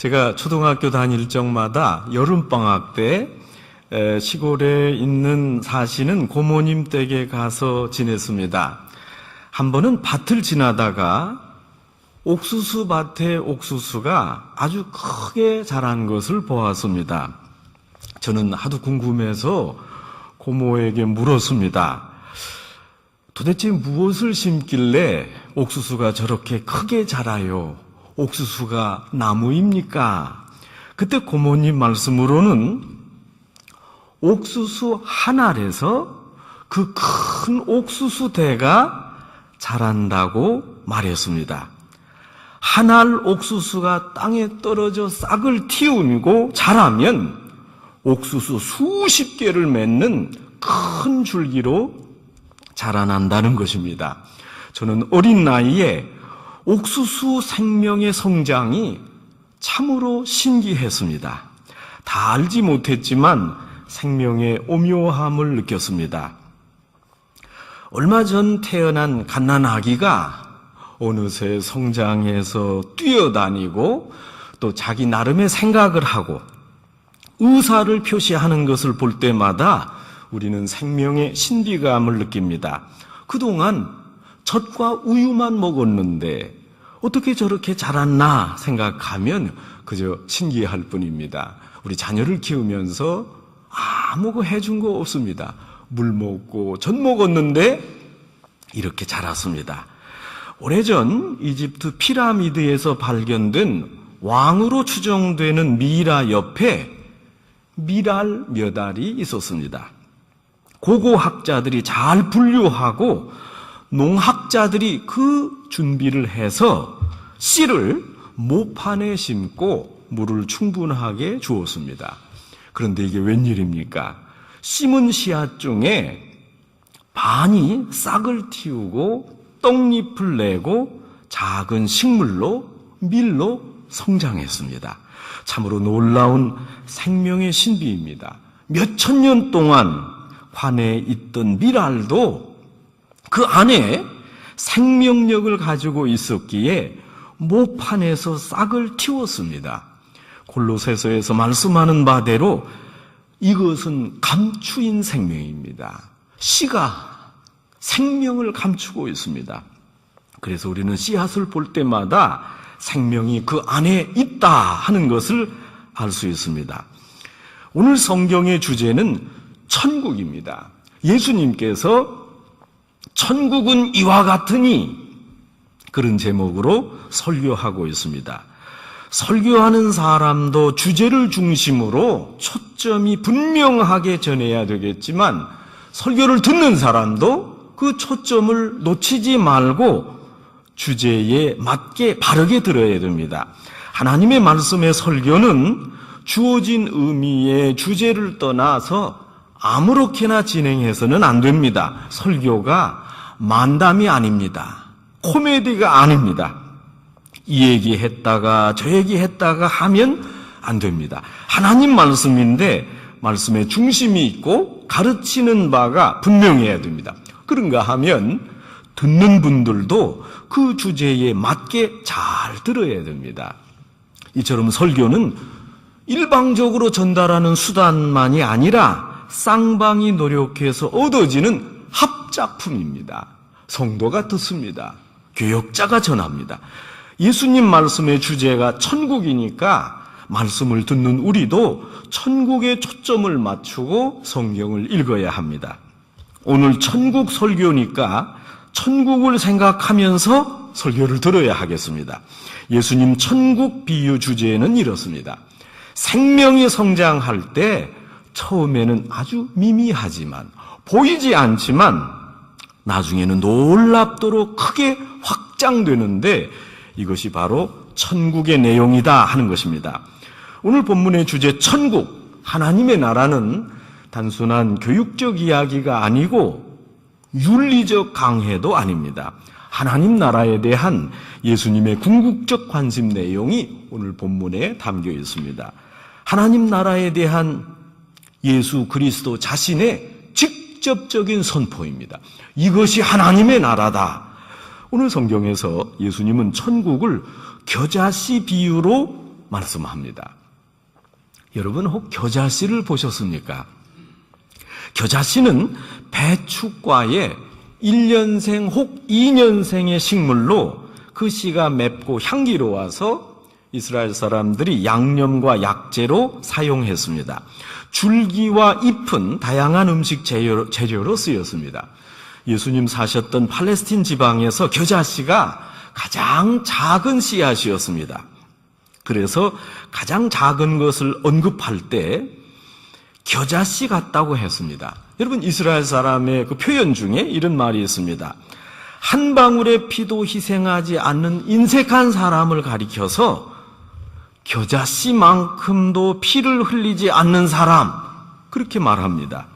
제가 초등학교 다닐 적마다 여름방학 때 시골에 있는 사시는 고모님 댁에 가서 지냈습니다. 한 번은 밭을 지나다가 옥수수 밭에 옥수수가 아주 크게 자란 것을 보았습니다. 저는 하도 궁금해서 고모에게 물었습니다. 도대체 무엇을 심길래 옥수수가 저렇게 크게 자라요? 옥수수가 나무입니까? 그때 고모님 말씀으로는 옥수수 한 알에서 그 큰 옥수수 대가 자란다고 말했습니다. 한 알 옥수수가 땅에 떨어져 싹을 틔우고 자라면 옥수수 수십 개를 맺는 큰 줄기로 자라난다는 것입니다. 저는 어린 나이에 옥수수 생명의 성장이 참으로 신기했습니다. 다 알지 못했지만 생명의 오묘함을 느꼈습니다. 얼마 전 태어난 갓난아기가 어느새 성장해서 뛰어다니고 또 자기 나름의 생각을 하고 의사를 표시하는 것을 볼 때마다 우리는 생명의 신비감을 느낍니다. 그동안 젖과 우유만 먹었는데 어떻게 저렇게 자랐나 생각하면 그저 신기할 뿐입니다. 우리 자녀를 키우면서 아무 해준 거 없습니다. 물 먹고 젖 먹었는데 이렇게 자랐습니다. 오래전 이집트 피라미드에서 발견된 왕으로 추정되는 미라 옆에 미랄 몇 알이 있었습니다. 고고학자들이 잘 분류하고 농학자들이 그 준비를 해서 씨를 모판에 심고 물을 충분하게 주었습니다. 그런데 이게 웬일입니까? 심은 씨앗 중에 반이 싹을 틔우고 떡잎을 내고 작은 식물로 밀로 성장했습니다. 참으로 놀라운 생명의 신비입니다. 몇천 년 동안 관에 있던 미랄도 그 안에 생명력을 가지고 있었기에 모판에서 싹을 틔웠습니다. 골로새서에서 말씀하는 바대로 이것은 감추인 생명입니다. 씨가 생명을 감추고 있습니다. 그래서 우리는 씨앗을 볼 때마다 생명이 그 안에 있다 하는 것을 알 수 있습니다. 오늘 성경의 주제는 천국입니다. 예수님께서 천국은 이와 같으니 그런 제목으로 설교하고 있습니다. 설교하는 사람도 주제를 중심으로 초점이 분명하게 전해야 되겠지만 설교를 듣는 사람도 그 초점을 놓치지 말고 주제에 맞게 바르게 들어야 됩니다. 하나님의 말씀의 설교는 주어진 의미의 주제를 떠나서 아무렇게나 진행해서는 안 됩니다. 설교가 만담이 아닙니다. 코미디가 아닙니다. 이 얘기했다가 저 얘기했다가 하면 안 됩니다. 하나님 말씀인데 말씀에 중심이 있고 가르치는 바가 분명해야 됩니다. 그런가 하면 듣는 분들도 그 주제에 맞게 잘 들어야 됩니다. 이처럼 설교는 일방적으로 전달하는 수단만이 아니라 쌍방이 노력해서 얻어지는 합작품입니다. 성도가 듣습니다. 교역자가 전합니다. 예수님 말씀의 주제가 천국이니까 말씀을 듣는 우리도 천국에 초점을 맞추고 성경을 읽어야 합니다. 오늘 천국 설교니까 천국을 생각하면서 설교를 들어야 하겠습니다. 예수님 천국 비유 주제는 이렇습니다. 생명이 성장할 때 처음에는 아주 미미하지만 보이지 않지만 나중에는 놀랍도록 크게 확장되는데 이것이 바로 천국의 내용이다 하는 것입니다. 오늘 본문의 주제 천국, 하나님의 나라는 단순한 교육적 이야기가 아니고 윤리적 강해도 아닙니다. 하나님 나라에 대한 예수님의 궁극적 관심 내용이 오늘 본문에 담겨 있습니다. 하나님 나라에 대한 예수 그리스도 자신의 직접적인 선포입니다. 이것이 하나님의 나라다. 오늘 성경에서 예수님은 천국을 겨자씨 비유로 말씀합니다. 여러분 혹 겨자씨를 보셨습니까? 겨자씨는 배축과의 1년생 혹 2년생의 식물로 그 씨가 맵고 향기로워서 이스라엘 사람들이 양념과 약재로 사용했습니다. 줄기와 잎은 다양한 음식 재료로 쓰였습니다. 예수님 사셨던 팔레스틴 지방에서 겨자씨가 가장 작은 씨앗이었습니다. 그래서 가장 작은 것을 언급할 때 겨자씨 같다고 했습니다. 여러분 이스라엘 사람의 그 표현 중에 이런 말이 있습니다. 한 방울의 피도 희생하지 않는 인색한 사람을 가리켜서 겨자씨만큼도 피를 흘리지 않는 사람, 그렇게 말합니다.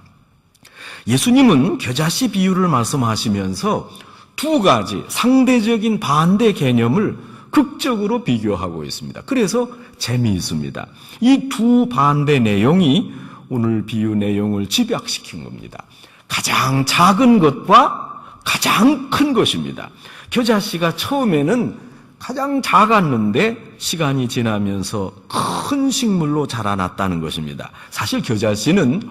예수님은 겨자씨 비유를 말씀하시면서 두 가지 상대적인 반대 개념을 극적으로 비교하고 있습니다. 그래서 재미있습니다. 이 두 반대 내용이 오늘 비유 내용을 집약시킨 겁니다. 가장 작은 것과 가장 큰 것입니다. 겨자씨가 처음에는 가장 작았는데 시간이 지나면서 큰 식물로 자라났다는 것입니다. 사실 겨자씨는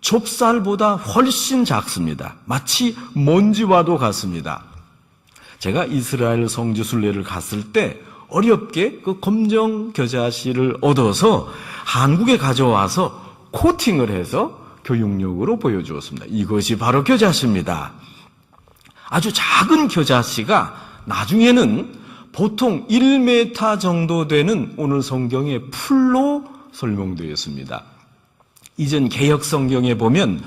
좁쌀보다 훨씬 작습니다. 마치 먼지와도 같습니다. 제가 이스라엘 성지 순례를 갔을 때 어렵게 그 검정 겨자씨를 얻어서 한국에 가져와서 코팅을 해서 교육용으로 보여주었습니다. 이것이 바로 겨자씨입니다. 아주 작은 겨자씨가 나중에는 보통 1m 정도 되는 오늘 성경의 풀로 설명되어 있습니다. 이전 개역 성경에 보면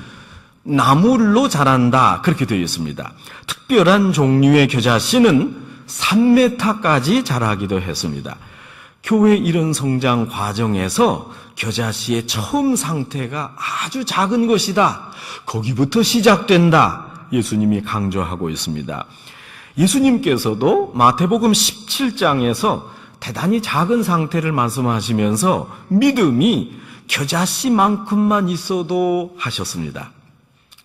나물로 자란다 그렇게 되어 있습니다. 특별한 종류의 겨자씨는 3m까지 자라기도 했습니다. 교회 이런 성장 과정에서 겨자씨의 처음 상태가 아주 작은 것이다. 거기부터 시작된다. 예수님이 강조하고 있습니다. 예수님께서도 마태복음 17장에서 대단히 작은 상태를 말씀하시면서 믿음이 겨자씨만큼만 있어도 하셨습니다.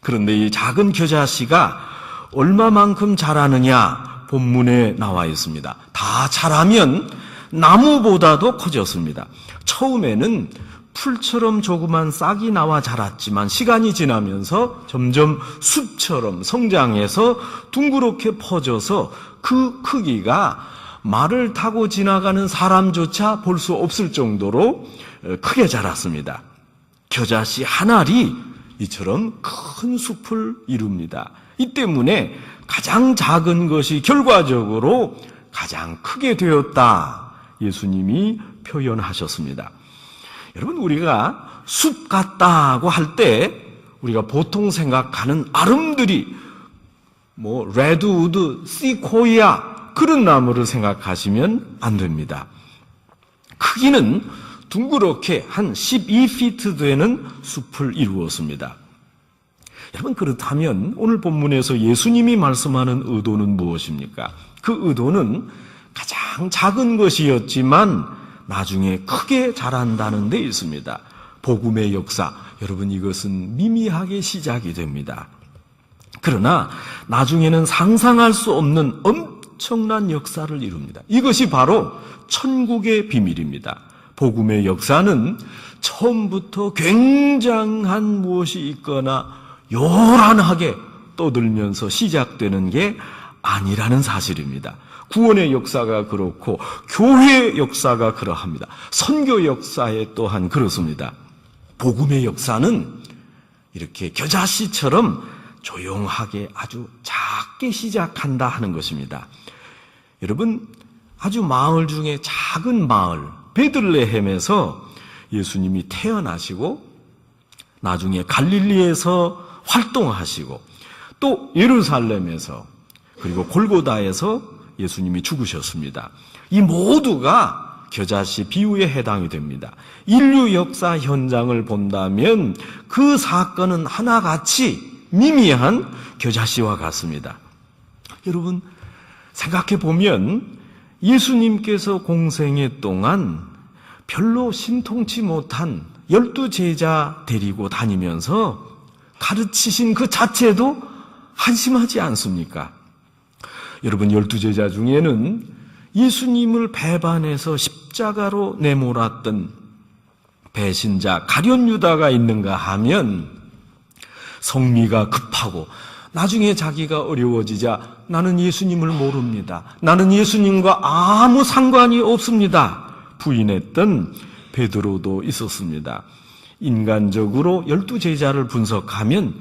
그런데 이 작은 겨자씨가 얼마만큼 자라느냐 본문에 나와 있습니다. 다 자라면 나무보다도 커졌습니다. 처음에는 풀처럼 조그만 싹이 나와 자랐지만 시간이 지나면서 점점 숲처럼 성장해서 둥그렇게 퍼져서 그 크기가 말을 타고 지나가는 사람조차 볼 수 없을 정도로 크게 자랐습니다. 겨자씨 한 알이 이처럼 큰 숲을 이룹니다. 이 때문에 가장 작은 것이 결과적으로 가장 크게 되었다. 예수님이 표현하셨습니다. 여러분 우리가 숲 같다고 할 때 우리가 보통 생각하는 아름드리 레드우드, 시코이아 그런 나무를 생각하시면 안 됩니다. 크기는 둥그렇게 한 12피트 되는 숲을 이루었습니다. 여러분 그렇다면 오늘 본문에서 예수님이 말씀하는 의도는 무엇입니까? 그 의도는 가장 작은 것이었지만 나중에 크게 자란다는 데 있습니다. 복음의 역사, 여러분 이것은 미미하게 시작이 됩니다. 그러나 나중에는 상상할 수 없는 엄청난 역사를 이룹니다. 이것이 바로 천국의 비밀입니다. 복음의 역사는 처음부터 굉장한 무엇이 있거나 요란하게 떠들면서 시작되는 게 아니라는 사실입니다. 구원의 역사가 그렇고 교회의 역사가 그러합니다. 선교 역사에 또한 그렇습니다. 복음의 역사는 이렇게 겨자씨처럼 조용하게 아주 작게 시작한다 하는 것입니다. 여러분 아주 마을 중에 작은 마을 베들레헴에서 예수님이 태어나시고 나중에 갈릴리에서 활동하시고 또 예루살렘에서 그리고 골고다에서 예수님이 죽으셨습니다. 이 모두가 겨자씨 비유에 해당이 됩니다. 인류 역사 현장을 본다면 그 사건은 하나같이 미미한 겨자씨와 같습니다. 여러분 생각해 보면 예수님께서 공생애 동안 별로 신통치 못한 12제자 데리고 다니면서 가르치신 그 자체도 한심하지 않습니까? 여러분 12제자 중에는 예수님을 배반해서 십자가로 내몰았던 배신자 가룟 유다가 있는가 하면 성미가 급하고 나중에 자기가 어려워지자 나는 예수님을 모릅니다. 나는 예수님과 아무 상관이 없습니다. 부인했던 베드로도 있었습니다. 인간적으로 12제자를 분석하면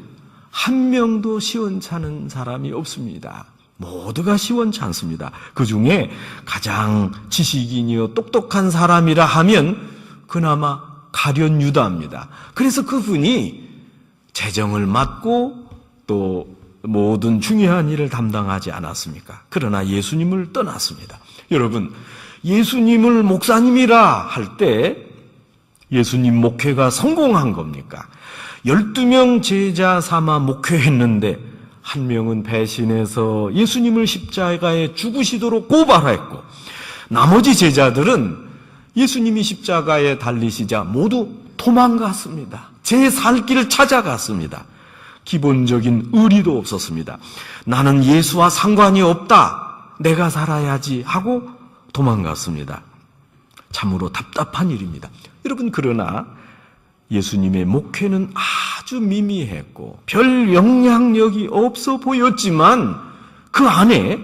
한 명도 시원찮은 사람이 없습니다. 모두가 시원찮습니다. 그 중에 가장 지식인이요 똑똑한 사람이라 하면 그나마 가룟 유다입니다. 그래서 그분이 재정을 맡고 또 모든 중요한 일을 담당하지 않았습니까? 그러나 예수님을 떠났습니다. 여러분, 예수님을 목사님이라 할 때 예수님 목회가 성공한 겁니까? 12명 제자 삼아 목회했는데 한 명은 배신해서 예수님을 십자가에 죽으시도록 고발했고 나머지 제자들은 예수님이 십자가에 달리시자 모두 도망갔습니다. 제 살 길을 찾아갔습니다. 기본적인 의리도 없었습니다. 나는 예수와 상관이 없다. 내가 살아야지 하고 도망갔습니다. 참으로 답답한 일입니다. 여러분, 그러나 예수님의 목회는 아주 미미했고 별 영향력이 없어 보였지만 그 안에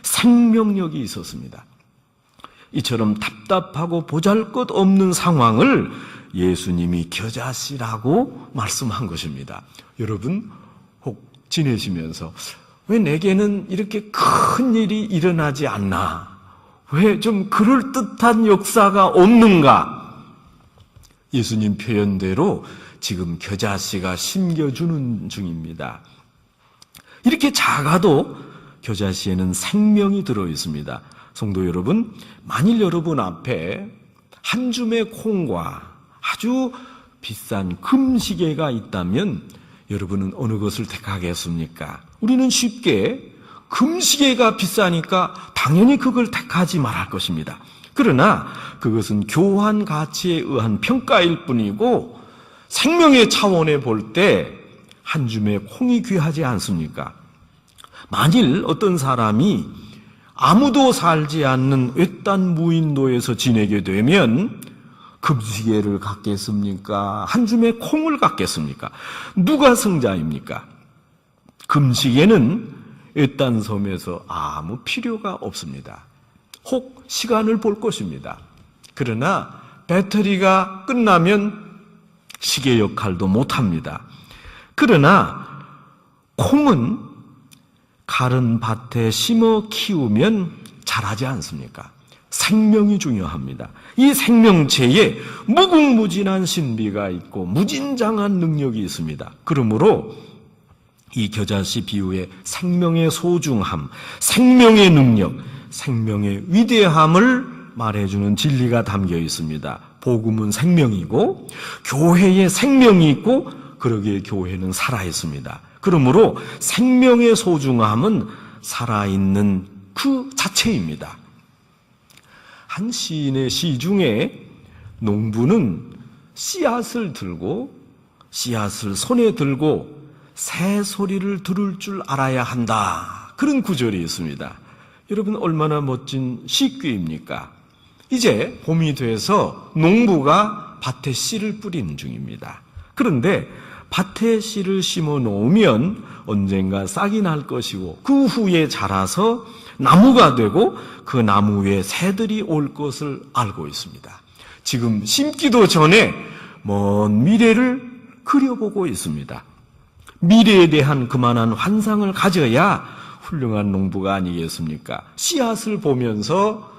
생명력이 있었습니다. 이처럼 답답하고 보잘것없는 상황을 예수님이 겨자씨라고 말씀한 것입니다. 여러분, 혹 지내시면서 왜 내게는 이렇게 큰 일이 일어나지 않나? 왜 좀 그럴듯한 역사가 없는가? 예수님 표현대로 지금 겨자씨가 심겨주는 중입니다. 이렇게 작아도 겨자씨에는 생명이 들어있습니다. 성도 여러분, 만일 여러분 앞에 한 줌의 콩과 아주 비싼 금시계가 있다면 여러분은 어느 것을 택하겠습니까? 우리는 쉽게 금시계가 비싸니까 당연히 그걸 택하지 말할 것입니다. 그러나 그것은 교환 가치에 의한 평가일 뿐이고 생명의 차원에 볼 때 한 줌의 콩이 귀하지 않습니까? 만일 어떤 사람이 아무도 살지 않는 외딴 무인도에서 지내게 되면 금시계를 갖겠습니까? 한 줌의 콩을 갖겠습니까? 누가 승자입니까? 금시계는 외딴 섬에서 아무 필요가 없습니다. 혹 시간을 볼 것입니다. 그러나 배터리가 끝나면 시계 역할도 못합니다. 그러나 콩은 가른 밭에 심어 키우면 자라지 않습니까? 생명이 중요합니다. 이 생명체에 무궁무진한 신비가 있고 무진장한 능력이 있습니다. 그러므로 이 겨자씨 비유의 생명의 소중함, 생명의 능력, 생명의 위대함을 말해주는 진리가 담겨 있습니다. 복음은 생명이고 교회에 생명이 있고 그러기에 교회는 살아있습니다. 그러므로 생명의 소중함은 살아있는 그 자체입니다. 한 시인의 시 중에 농부는 씨앗을 들고 씨앗을 손에 들고 새 소리를 들을 줄 알아야 한다. 그런 구절이 있습니다. 여러분, 얼마나 멋진 시귀입니까? 이제 봄이 돼서 농부가 밭에 씨를 뿌리는 중입니다. 그런데 밭에 씨를 심어 놓으면 언젠가 싹이 날 것이고 그 후에 자라서 나무가 되고 그 나무 위에 새들이 올 것을 알고 있습니다. 지금 심기도 전에 먼 미래를 그려보고 있습니다. 미래에 대한 그만한 환상을 가져야 훌륭한 농부가 아니겠습니까? 씨앗을 보면서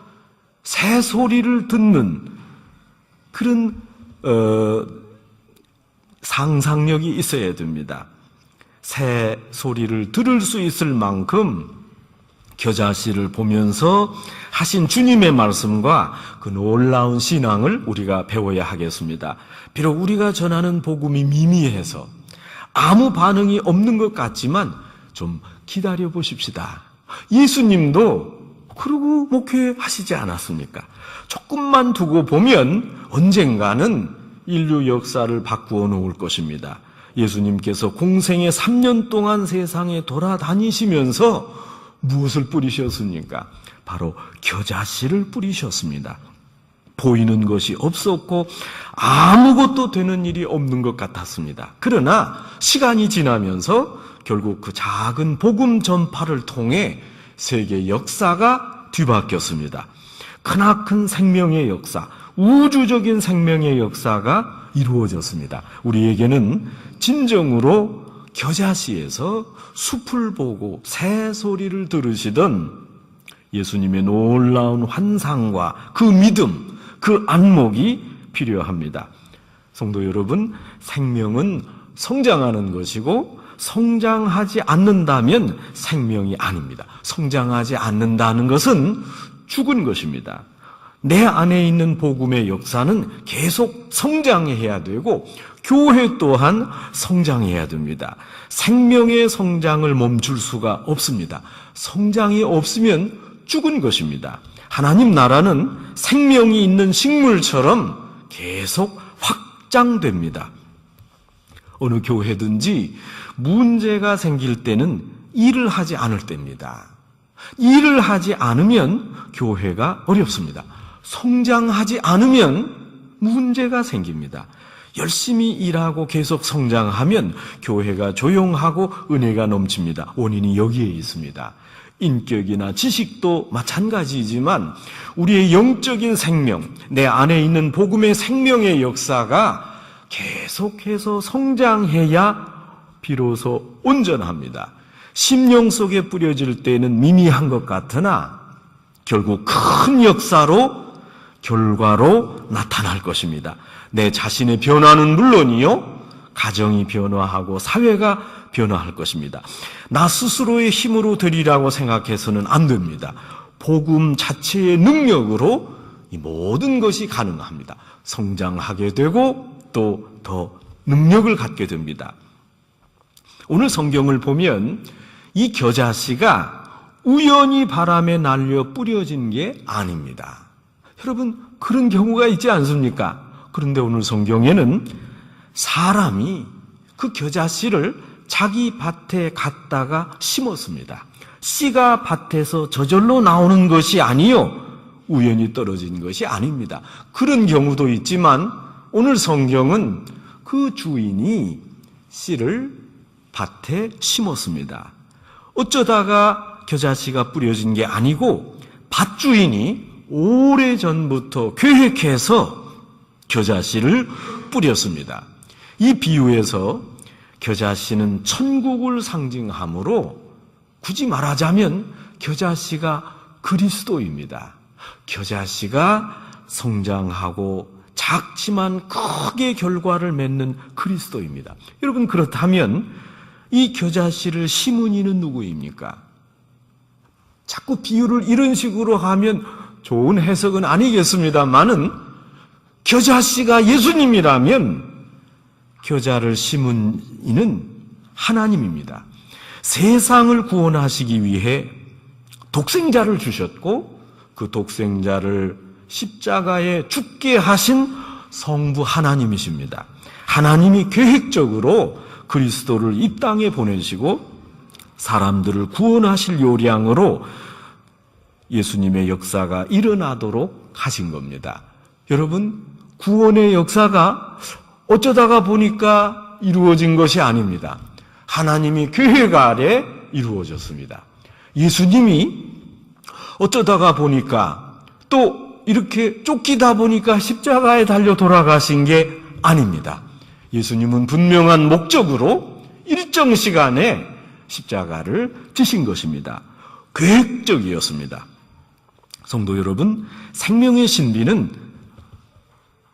새 소리를 듣는 그런 상상력이 있어야 됩니다. 새 소리를 들을 수 있을 만큼 겨자씨를 보면서 하신 주님의 말씀과 그 놀라운 신앙을 우리가 배워야 하겠습니다. 비록 우리가 전하는 복음이 미미해서 아무 반응이 없는 것 같지만 좀 기다려 보십시다. 예수님도 그러고 목회하시지 않았습니까? 조금만 두고 보면 언젠가는 인류 역사를 바꾸어 놓을 것입니다. 예수님께서 공생의 3년 동안 세상에 돌아다니시면서 무엇을 뿌리셨습니까? 바로 겨자씨를 뿌리셨습니다. 보이는 것이 없었고 아무것도 되는 일이 없는 것 같았습니다. 그러나 시간이 지나면서 결국 그 작은 복음 전파를 통해 세계 역사가 뒤바뀌었습니다. 크나큰 생명의 역사, 우주적인 생명의 역사가 이루어졌습니다. 우리에게는 진정으로 겨자씨에서 숲을 보고 새 소리를 들으시던 예수님의 놀라운 환상과 그 믿음, 그 안목이 필요합니다. 성도 여러분, 생명은 성장하는 것이고 성장하지 않는다면 생명이 아닙니다. 성장하지 않는다는 것은 죽은 것입니다. 내 안에 있는 복음의 역사는 계속 성장해야 되고 교회 또한 성장해야 됩니다. 생명의 성장을 멈출 수가 없습니다. 성장이 없으면 죽은 것입니다. 하나님 나라는 생명이 있는 식물처럼 계속 확장됩니다. 어느 교회든지 문제가 생길 때는 일을 하지 않을 때입니다. 일을 하지 않으면 교회가 어렵습니다. 성장하지 않으면 문제가 생깁니다. 열심히 일하고 계속 성장하면 교회가 조용하고 은혜가 넘칩니다. 원인이 여기에 있습니다. 인격이나 지식도 마찬가지이지만 우리의 영적인 생명, 내 안에 있는 복음의 생명의 역사가 계속해서 성장해야 비로소 온전합니다. 심령 속에 뿌려질 때는 미미한 것 같으나 결국 큰 역사로 결과로 나타날 것입니다. 내 자신의 변화는 물론이요, 가정이 변화하고 사회가 변화할 것입니다. 나 스스로의 힘으로 되리라고 생각해서는 안 됩니다. 복음 자체의 능력으로 이 모든 것이 가능합니다. 성장하게 되고 또 더 능력을 갖게 됩니다. 오늘 성경을 보면 이 겨자씨가 우연히 바람에 날려 뿌려진 게 아닙니다. 여러분, 그런 경우가 있지 않습니까? 그런데 오늘 성경에는 사람이 그 겨자씨를 자기 밭에 갖다가 심었습니다. 씨가 밭에서 저절로 나오는 것이 아니요, 우연히 떨어진 것이 아닙니다. 그런 경우도 있지만 오늘 성경은 그 주인이 씨를 밭에 심었습니다. 어쩌다가 겨자씨가 뿌려진 게 아니고 밭주인이 오래전부터 계획해서 겨자씨를 뿌렸습니다. 이 비유에서 겨자씨는 천국을 상징하므로 굳이 말하자면 겨자씨가 그리스도입니다. 겨자씨가 성장하고 작지만 크게 결과를 맺는 그리스도입니다. 여러분, 그렇다면 이 겨자씨를 심은 이는 누구입니까? 자꾸 비유를 이런 식으로 하면 좋은 해석은 아니겠습니다만은 겨자씨가 예수님이라면 겨자를 심은 이는 하나님입니다. 세상을 구원하시기 위해 독생자를 주셨고 그 독생자를 십자가에 죽게 하신 성부 하나님이십니다. 하나님이 계획적으로 그리스도를 이 땅에 보내시고 사람들을 구원하실 요량으로 예수님의 역사가 일어나도록 하신 겁니다. 여러분, 구원의 역사가 어쩌다가 보니까 이루어진 것이 아닙니다. 하나님이 계획 아래 이루어졌습니다. 예수님이 어쩌다가 보니까 또 이렇게 쫓기다 보니까 십자가에 달려 돌아가신 게 아닙니다. 예수님은 분명한 목적으로 일정 시간에 십자가를 지신 것입니다. 계획적이었습니다. 성도 여러분, 생명의 신비는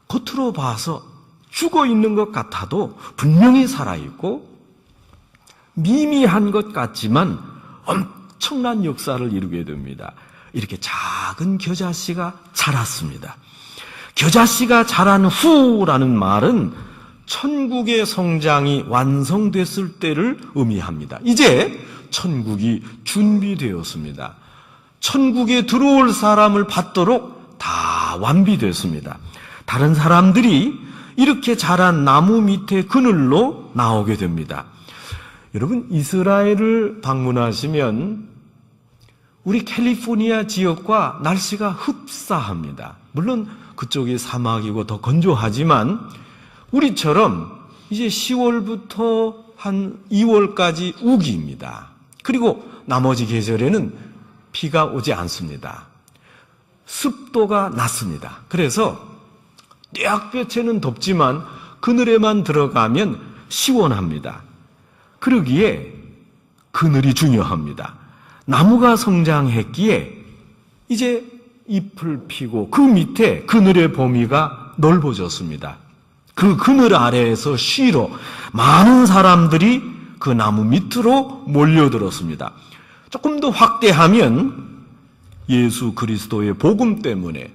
겉으로 봐서 죽어 있는 것 같아도 분명히 살아있고 미미한 것 같지만 엄청난 역사를 이루게 됩니다. 이렇게 작은 겨자씨가 자랐습니다. 겨자씨가 자란 후라는 말은 천국의 성장이 완성됐을 때를 의미합니다. 이제 천국이 준비되었습니다. 천국에 들어올 사람을 받도록 다 완비됐습니다. 다른 사람들이 이렇게 자란 나무 밑에 그늘로 나오게 됩니다. 여러분, 이스라엘을 방문하시면 우리 캘리포니아 지역과 날씨가 흡사합니다. 물론 그쪽이 사막이고 더 건조하지만 우리처럼 이제 10월부터 한 2월까지 우기입니다. 그리고 나머지 계절에는 비가 오지 않습니다. 습도가 낮습니다. 그래서 떼약볕에는 덥지만 그늘에만 들어가면 시원합니다. 그러기에 그늘이 중요합니다. 나무가 성장했기에 이제 잎을 피고 그 밑에 그늘의 범위가 넓어졌습니다. 그 그늘 아래에서 쉬러 많은 사람들이 그 나무 밑으로 몰려들었습니다. 조금 더 확대하면 예수 그리스도의 복음 때문에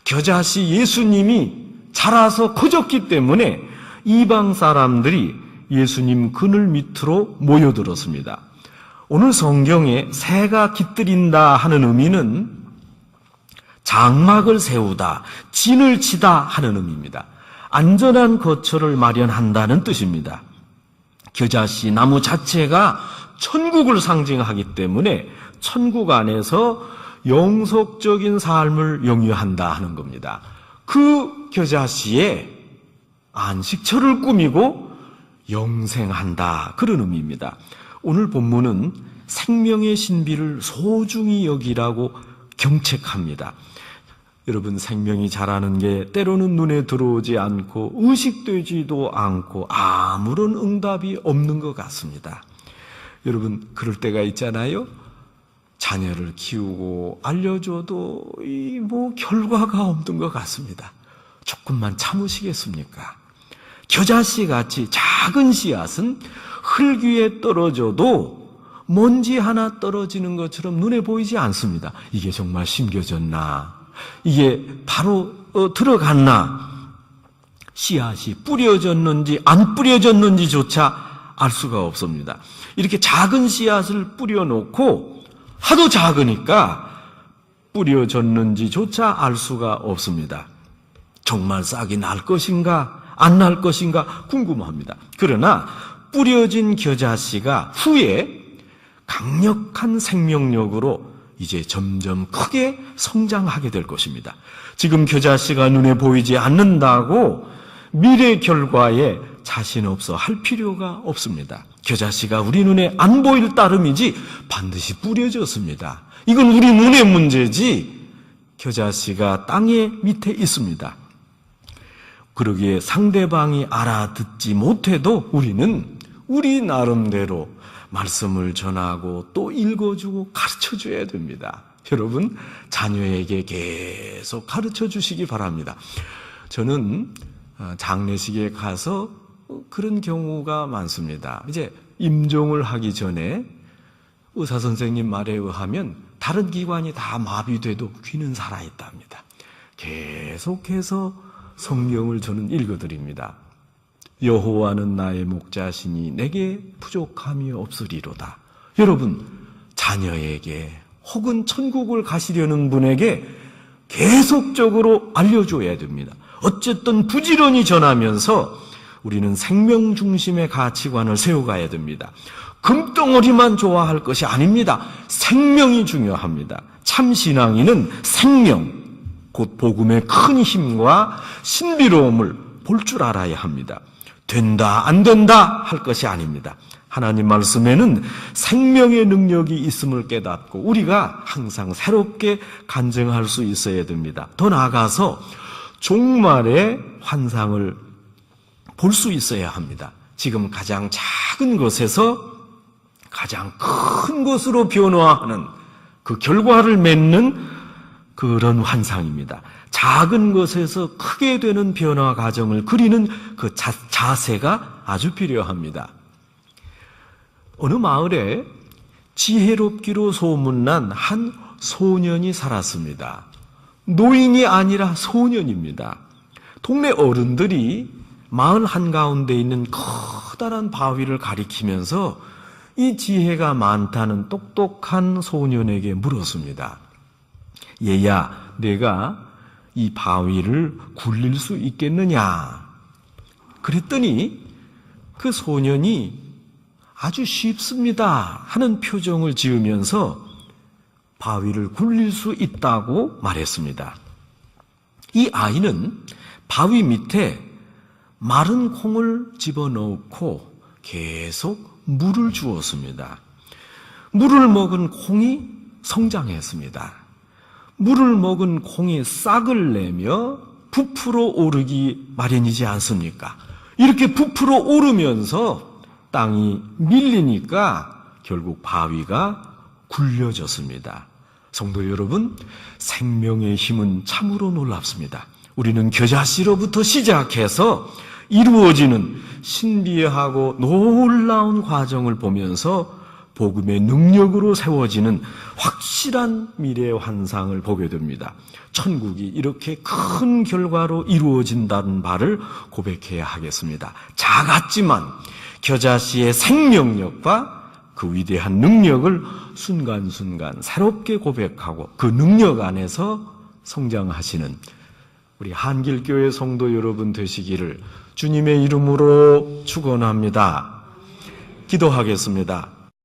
겨자씨 예수님이 자라서 커졌기 때문에 이방 사람들이 예수님 그늘 밑으로 모여들었습니다. 오늘 성경에 새가 깃들인다 하는 의미는 장막을 세우다, 진을 치다 하는 의미입니다. 안전한 거처를 마련한다는 뜻입니다. 겨자씨 나무 자체가 천국을 상징하기 때문에 천국 안에서 영속적인 삶을 영위한다 하는 겁니다. 그 겨자씨에 안식처를 꾸미고 영생한다 그런 의미입니다. 오늘 본문은 생명의 신비를 소중히 여기라고 경책합니다. 여러분, 생명이 자라는 게 때로는 눈에 들어오지 않고 의식되지도 않고 아무런 응답이 없는 것 같습니다. 여러분, 그럴 때가 있잖아요. 자녀를 키우고 알려줘도 결과가 없는 것 같습니다. 조금만 참으시겠습니까? 겨자씨 같이 작은 씨앗은 흙 위에 떨어져도 먼지 하나 떨어지는 것처럼 눈에 보이지 않습니다. 이게 정말 심겨졌나? 이게 바로 들어갔나? 씨앗이 뿌려졌는지 안 뿌려졌는지조차 알 수가 없습니다. 이렇게 작은 씨앗을 뿌려놓고 하도 작으니까 뿌려졌는지조차 알 수가 없습니다. 정말 싹이 날 것인가 안 날 것인가 궁금합니다. 그러나 뿌려진 겨자씨가 후에 강력한 생명력으로 이제 점점 크게 성장하게 될 것입니다. 지금 겨자씨가 눈에 보이지 않는다고 미래 결과에 자신 없어 할 필요가 없습니다. 겨자씨가 우리 눈에 안 보일 따름이지 반드시 뿌려졌습니다. 이건 우리 눈의 문제지 겨자씨가 땅의 밑에 있습니다. 그러기에 상대방이 알아듣지 못해도 우리는 우리 나름대로 말씀을 전하고 또 읽어주고 가르쳐줘야 됩니다. 여러분, 자녀에게 계속 가르쳐 주시기 바랍니다. 저는 장례식에 가서 그런 경우가 많습니다. 이제 임종을 하기 전에 의사 선생님 말에 의하면 다른 기관이 다 마비돼도 귀는 살아있답니다. 계속해서 성경을 저는 읽어드립니다. 여호와는 나의 목자시니 내게 부족함이 없으리로다. 여러분, 자녀에게 혹은 천국을 가시려는 분에게 계속적으로 알려줘야 됩니다. 어쨌든 부지런히 전하면서 우리는 생명 중심의 가치관을 세워가야 됩니다. 금덩어리만 좋아할 것이 아닙니다. 생명이 중요합니다. 참 신앙인은 생명, 곧 복음의 큰 힘과 신비로움을 볼 줄 알아야 합니다. 된다, 안 된다 할 것이 아닙니다. 하나님 말씀에는 생명의 능력이 있음을 깨닫고 우리가 항상 새롭게 간증할 수 있어야 됩니다. 더 나아가서 종말의 환상을 볼 수 있어야 합니다. 지금 가장 작은 것에서 가장 큰 것으로 변화하는 그 결과를 맺는 그런 환상입니다. 작은 것에서 크게 되는 변화 과정을 그리는 그 자세가 아주 필요합니다. 어느 마을에 지혜롭기로 소문난 한 소년이 살았습니다. 노인이 아니라 소년입니다. 동네 어른들이 마을 한가운데 있는 커다란 바위를 가리키면서 이 지혜가 많다는 똑똑한 소년에게 물었습니다. 얘야, 내가 이 바위를 굴릴 수 있겠느냐? 그랬더니 그 소년이 아주 쉽습니다 하는 표정을 지으면서 바위를 굴릴 수 있다고 말했습니다. 이 아이는 바위 밑에 마른 콩을 집어넣고 계속 물을 주었습니다. 물을 먹은 콩이 성장했습니다. 물을 먹은 콩이 싹을 내며 부풀어 오르기 마련이지 않습니까? 이렇게 부풀어 오르면서 땅이 밀리니까 결국 바위가 굴려졌습니다. 성도 여러분, 생명의 힘은 참으로 놀랍습니다. 우리는 겨자씨로부터 시작해서 이루어지는 신비하고 놀라운 과정을 보면서 복음의 능력으로 세워지는 확실한 미래의 환상을 보게 됩니다. 천국이 이렇게 큰 결과로 이루어진다는 바를 고백해야 하겠습니다. 작았지만 겨자씨의 생명력과 그 위대한 능력을 순간순간 새롭게 고백하고 그 능력 안에서 성장하시는 우리 한길교회 성도 여러분 되시기를 주님의 이름으로 축원합니다. 기도하겠습니다.